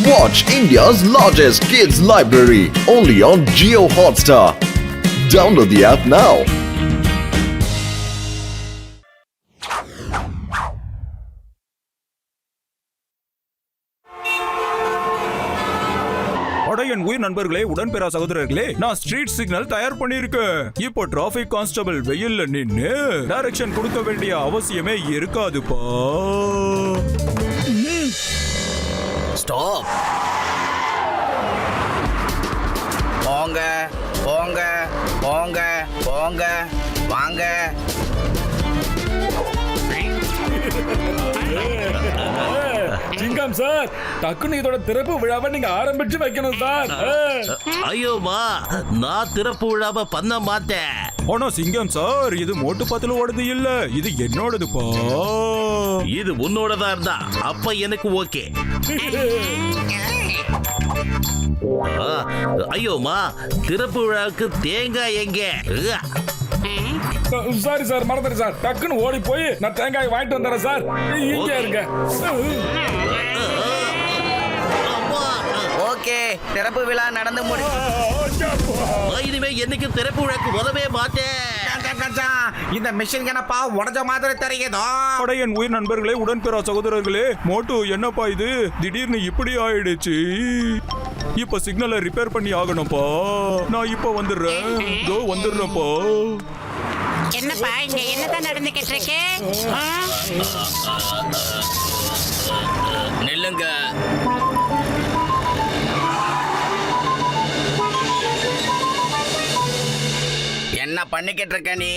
Watch India's largest kids library only on Jio Hotstar. Download the app now. என் உயிர் நண்பர்களே, உடன்பெறா சகோதரர்களே, நான் street signal தயார் பண்ணிருக்கேன். இப்போ டிராபிக் கான்ஸ்டபிள் வெயில்ல நின்னு டைரக்ஷன் கொடுக்க வேண்டிய அவசியமே இருக்காதுப்பா. ஸ்டாப். போங்க போங்க போங்க போங்க வாங்க. சிங்கம் சார், டக்குனு இதோட திறப்பு விழாவை நீங்க ஆரம்பிச்சு வைக்கணும் சார். ஐயோமா, நான் திறப்பு விழாவை பண்ண மாட்டேன். ஆனா சிங்கம் சார், இது மோட்டு பத்துல ஓடுது இல்ல, இது என்னோடதுப்பா. இது உன்னோடதா இருந்தா அப்ப எனக்கு ஓகே. ஐயோமா, திறப்பு விழாவுக்கு தேங்காய் எங்க? சாரி சார், மறந்துட்டேன் சார். டக்குன்னு ஓடி போய் நான் தேங்காய் வாங்கிட்டு வந்துடுறேன் சார். இங்க இருங்க. ஓகே, திறப்பு விழா நடந்து முடியும். இனிமே என்னைக்கு திறப்பு விழாக்கு உதவே மாட்டேன். இந்த மிஷின் என்னப்பா உடஞ்ச மாதிரி தெரியுதோ? என் உயிர் நண்பர்களே, உடன்பெறா சகோதரர்களே, மோட்டு என்னப்பா இது திடீர்னு இப்படி ஆயிடுச்சு? இப்ப சிக்னலை ரிப்பேர் பண்ணி ஆகணும்ப்பா. நான் இப்ப வந்துடுறேன்ப்பா. என்னப்பா இங்க என்னதான் நடந்துகிட்டு இருக்கு? நில்லுங்க. என்ன பண்ணிக்கிட்டு இருக்க நீ?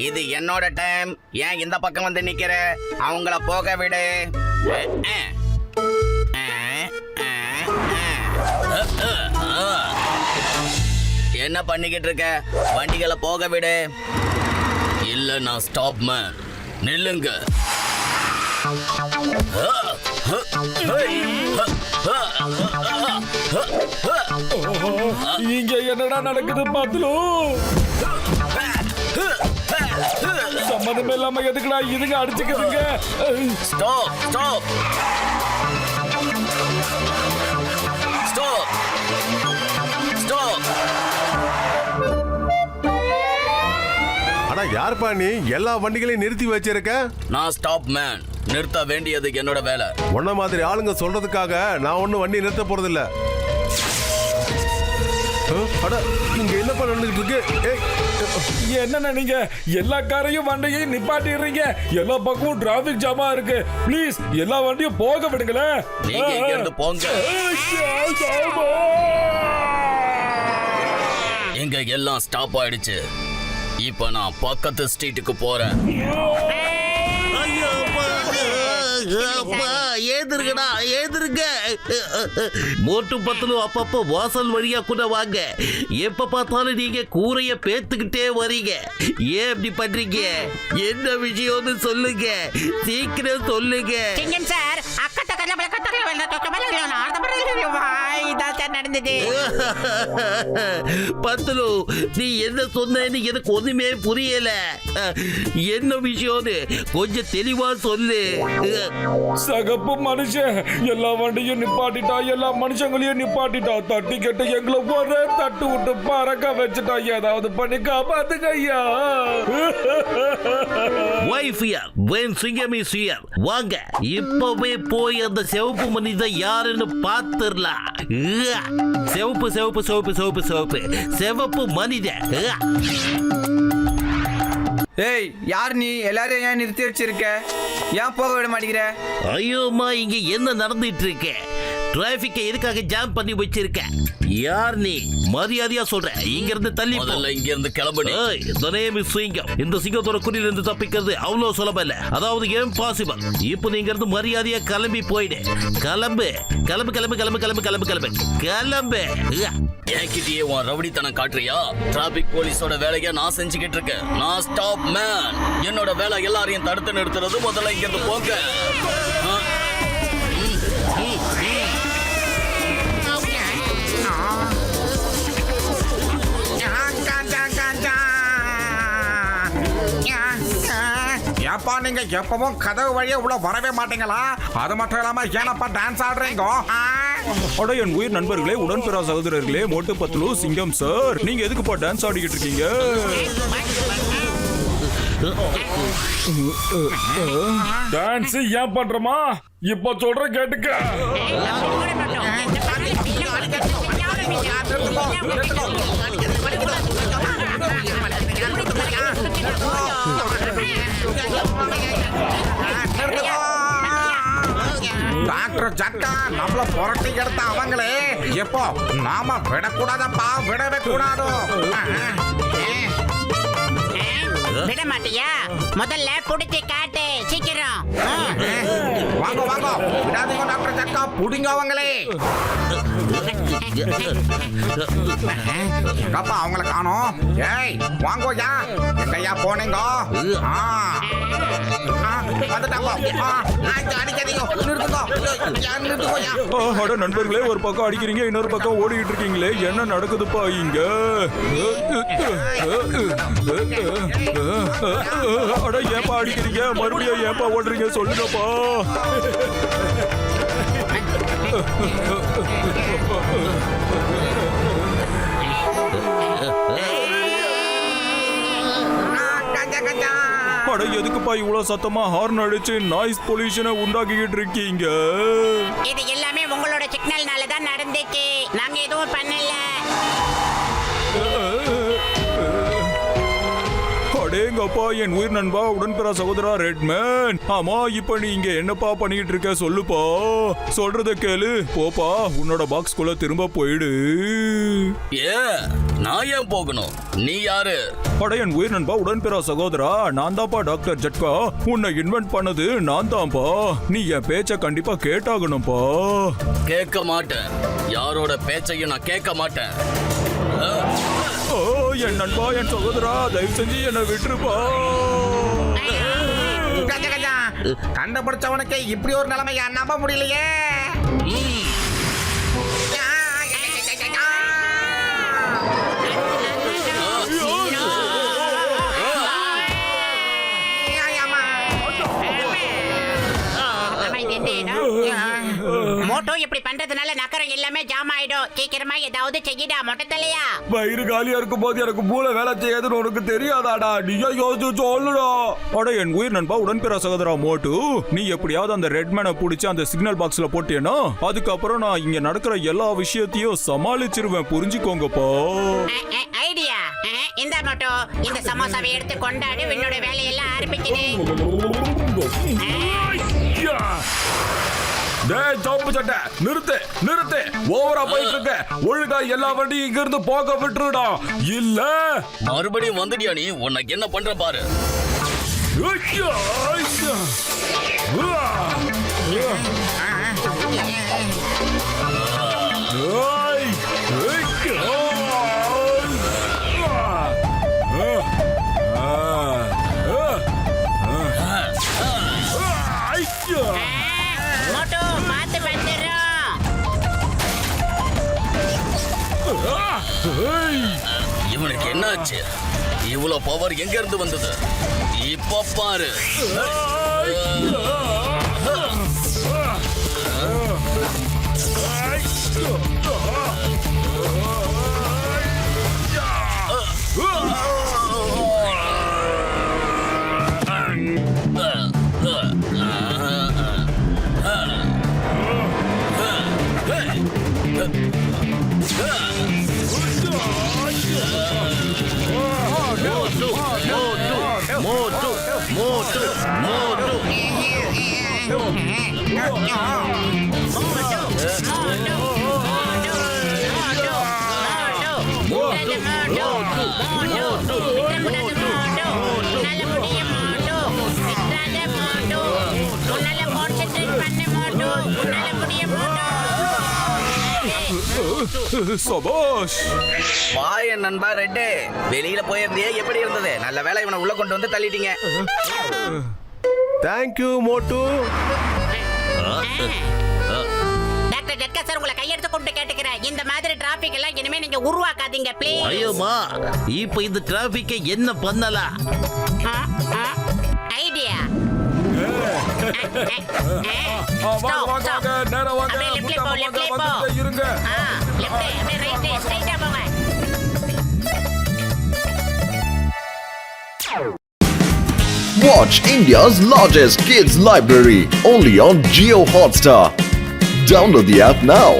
இது என்னோட டைம். ஏன் இந்த பக்கம் வந்து நிக்கிற? அவங்கள போக விடு. என்ன பண்ணிக்கிட்டு இருக்க? வண்டிகளை போக விடு. இல்ல நான் ஸ்டாப் மேன். நில்லுங்க. இங்க என்னடா நடக்குது பாத்துலோ? சம்மதமே இல்லாம எதுக்குடா இதுங்க அடிச்சுக்குதுங்க? Stop stop stop stop. அட யார்ப்பா நீ? எல்லா வண்டிகளையும் நிறுத்தி வச்சிருக்க. நான் ஸ்டாப் மேன். நிறுத்த வேண்டியது என்னோட வேலை. உன்ன மாதிரி ஆளுங்க சொல்றதுக்காக நான் ஒன்னும் வண்டி நிறுத்த போறதில்ல. அட இங்க என்னப்பா நடந்துகிட்டு இருக்கு? என்னன்னா நீங்க எல்லா காரையும் வண்டியையும் நிப்பாட்டிடுறீங்க. எல்லா பக்கமும் டிராபிக் ஜாமா இருக்கு. ப்ளீஸ் எல்லா வண்டியும் போக விடுங்களேன். நீங்க இங்க இருந்து போங்க. இங்க எல்லாம் ஸ்டாப் ஆயிடுச்சு. இப்ப நான் பக்கத்து ஸ்ட்ரீட்டுக்கு போறேன். ஏதிருங்கடா, ஏதிருங்க. மோட்டு பத்தலும் அப்பப்ப வாசல் வழியா கூட வாங்க. எப்ப பார்த்தாலும் நீங்க கூரைய பேத்துக்கிட்டே வரீங்க. ஏன் இப்படி பண்றீங்க? என்ன விஷயம்னு சொல்லுங்க, சீக்கிரம் சொல்லுங்க. சிங்கம் சார், நடந்தது. பத்தலு, நீ என்ன சொன்னேன்னு எனக்கு ஒண்ணுமே புரியல. என்ன விஷயம்னு கொஞ்சம் தெளிவா சொல்லு. சகப்பு மனுஷன் எல்லா வண்டியும் நிப்பாட்டிட்டா, எல்லா மனுஷங்களையும் நிப்பாட்டிட்டா. தட்டி கட்டு எங்களை ஒரே தட்டு விட்டு பறக்க வச்சுட்டா. ஏதாவது பண்ணி காப்பாத்துங்க ஐயா. வாங்க, இப்பவே போய் அந்த சிவப்பு மனிதன் யாருன்னு பாத்துடலாம். சிவப்பு சிவப்பு சிவப்பு சிவப்பு சிவப்பு சிவப்பு மனிதன். ஏய், யார் நீ? எல்லாரும் ஏன் நிறுத்தி வச்சிருக்க? ஏன் போக விட மாட்டேங்கிற? ஐயோமா, இங்க என்ன நடந்துட்டு இருக்கு? டிராபிக்கை எதுக்காக ஜாம் பண்ணி வச்சிருக்க? யார் நீ? மரியாதையா சொல்ற, இங்க இருந்து தள்ளி முதல்ல இங்க இருந்து கிளம்பு. சிங்கம். இந்த சிங்கத்தோட குறியில இருந்து தப்பிக்கிறது அவ்வளவு சுலபம் இல்ல. அதாவது இம்பாசிபிள். இப்போ நீங்க இருந்து மரியாதையா கிளம்பி போயிடு. கிளம்பு கிளம்பு கிளம்பு கிளம்பு கிளம்பு கிளம்பு கிளம்பு கிளம்பு. என்கிட்டயே உன் ரவுடித்தனம் காட்டுறியா? டிராபிக் போலீஸோட வேலையை நான் செஞ்சுக்கிட்டு இருக்கேன். நான் ஸ்டாப் மேன். என்னோட வேலை எல்லாரையும் தடுத்து நிறுத்துறது. முதல்ல இங்க இருந்து போங்க. ஏப்பா நீங்க எப்பவும் கதவு வழியே உள்ள வரவே மாட்டீங்களா? அது மட்டும் இல்லாம ஏனப்பா டான்ஸ் ஆடுறீங்க? அட என் உயிர் நண்பர்களே, உடன்பிறா சகோதரர்களே, மோட்டு பத்லு, சிங்கம் சார், நீங்க எதுக்குப்பா டான்ஸ் ஆடிக்கிட்டு இருக்கீங்க? டான்ஸ் ஏன் பண்றோமா? இப்ப சொல்ற கேட்டுக்க. டாக்டர் ஜட்டா நம்மள புரட்டி எடுத்த அவங்களே எப்போ நாம விடக்கூடாதப்பா, விடவே கூடாது. விட மாட்டியா? முதல்ல புடிச்சு காட்டு சீக்கிரம். வாங்க வாங்க, விடாதீங்க டாக்டர் ஜட்டா, புடிங்க அவங்களே. எங்கப்பா அவங்கள காணோம்? ஏய் வாங்கோயா, எங்கய்யா போனீங்க? வந்துட்டாங்க. அடிக்காதீங்க, நிறுத்துங்க. அட நண்பர்களே, ஒரு பக்கம் அடிக்கிறீங்க, இன்னொரு பக்கம் ஓடிக்கிட்டு இருக்கீங்களே, என்ன நடக்குதுப்பா இங்க? அட ஏப்பா அடிக்கிறீங்க, மறுபடியும் ஏப்பா ஓடுறீங்க, சொல்லுங்கப்பா. அட எதுக்குப்பா இவ்வளவு சத்தமா ஹார்ன் அடிச்சு நாய்ஸ் பொல்யூஷனை உண்டாக்கிட்டு இருக்கீங்க? இது எல்லாமே உங்களோட சிக்னல்னால தான் நடந்துச்சு. நாங்க எதுவும் பண்ணல. அடேங்கப்பா என் உயிர் நண்பா, உடன்பிறா சகோதரா ரெட்மேன். ஆமா, இப்ப நீ இங்க என்னப்பா பண்ணிட்டு இருக்க? சொல்லுப்பா, சொல்றத கேளு. போப்பா, உன்னோட பாக்ஸ்குள்ள திரும்ப போயிடு. நான் ஏன் போகணும்? நீ யாரு? அட என் உயிர் நண்பா, உடன்பிறா சகோதரா, நான் தான்ப்பா டாக்டர் ஜட்கா. உன்னை இன்வென்ட் பண்ணது நான் தான்ப்பா. நீ என் பேச்ச கண்டிப்பா கேட்டாகணும்பா. கேட்க மாட்டேன். யாரோட பேச்சையும் நான் கேட்க மாட்டேன். ஓ என் நண்பா, என் சகோதரா, தயவு செஞ்சு என்னை விட்டுருப்பா. கண்டுபிடிச்சவனுக்கு இப்படி ஒரு நிலைமையா? நம்ப முடியலையே. மோட்டோ இப்படி பண்றதுனால நகரம் எல்லாமே ஜாம் ஆயிடும். சீக்கிரமா ஏதாவது செய்யடா மொட்டை தலையா. வயிறு காலியா இருக்கும் போது எனக்கு மூளை வேலை செய்யாதுன்னு உனக்கு தெரியாதாடா? நீயா யோசிச்சு சொல்லுடா. அட என் உயிர் நண்பா, உடன்பிறா சகோதரா மோட்டு, நீ எப்படியாவது அந்த ரெட்மேனை பிடிச்சி அந்த சிக்னல் பாக்ஸ்ல போட்டேன்னா அதுக்கப்புறம் நான் இங்க நடக்கிற எல்லா விஷயத்தையும் சமாளிச்சிருவேன். புரிஞ்சுக்கோங்கப்பா. ஐடியா. இந்த மோட்டோ, இந்த சமோசாவை எடுத்து கொண்டாடு. என்னோட வேலையெல்லாம் ஆரம்பிக்குது. டேய் ஜம்பு சட்டை, நிறுத்து நிறுத்து. ஓவரா போயிட்டு இருக்க. ஒழுங்கா எல்லா வண்டியும் இங்க இருந்து போக விட்டுருடா. இல்ல மறுபடியும் வந்துட்டியா நீ? உனக்கு என்ன பண்ற பாரு. மோட்டோ பார்த்து வந்துடும். இவனுக்கு என்னாச்சு? இவ்வளவு பவர் எங்க இருந்து வந்தது? இப்ப பாரு. சபாஷ். வாய நண்பா ரெட்டு, வெளியில போயிருந்தியே, எப்படி இருந்தது? நல்ல வேளை இவனை உள்ள கொண்டு வந்து தள்ளிட்டீங்க. தேங்க்யூ மோட்டு. டாக்டர் ஜட்கா சார், உங்களை கையெடுத்து கொண்டு கேட்டுக்கிறேன். இந்த மாதிரி டிராபிக் எல்லாம் இனிமே நீங்க உருவாக்காதீங்க ப்ளீஸ். ஐயோமா, இப்ப இந்த டிராபிக்கை என்ன பண்ணலாம்? ஐடியா. வாங்க வாங்க வாங்க நேரா வாங்க அப்படியே left ல முட்டாம போ, left ல வாங்க, போ. வந்துட்டே இருங்க லெஃப்ட் அப்படியே ரைட் ஸ்ட்ரைட்டா போங்க. Watch India's largest kids library only on Geo Hotstar. Download the app now.